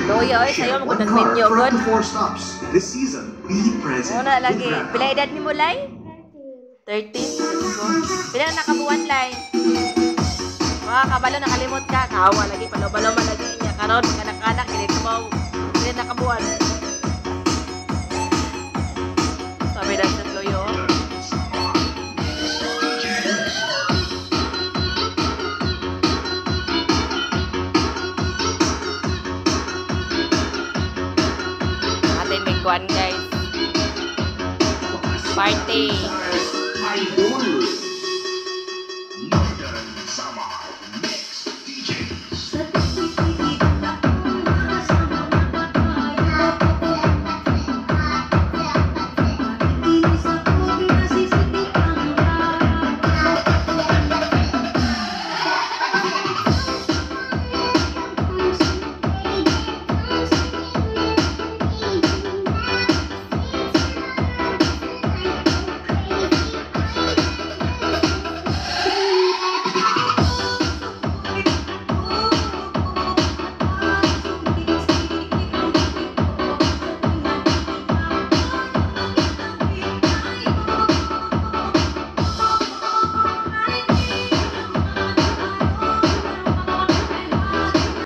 Loyo, sayo mo kung nag-menu good. This season, be present. Una lagi. Pila edad ni mo, Lai? 13. Pila na nakabuan, Lai? Mga kabalo, nakalimot ka. Kawa lagi, palo-balo man lagi niya. Karon, kanak-kanak, hindi ka mo. Pila nakabuan. Sabi na sa Loyo. Guys, party.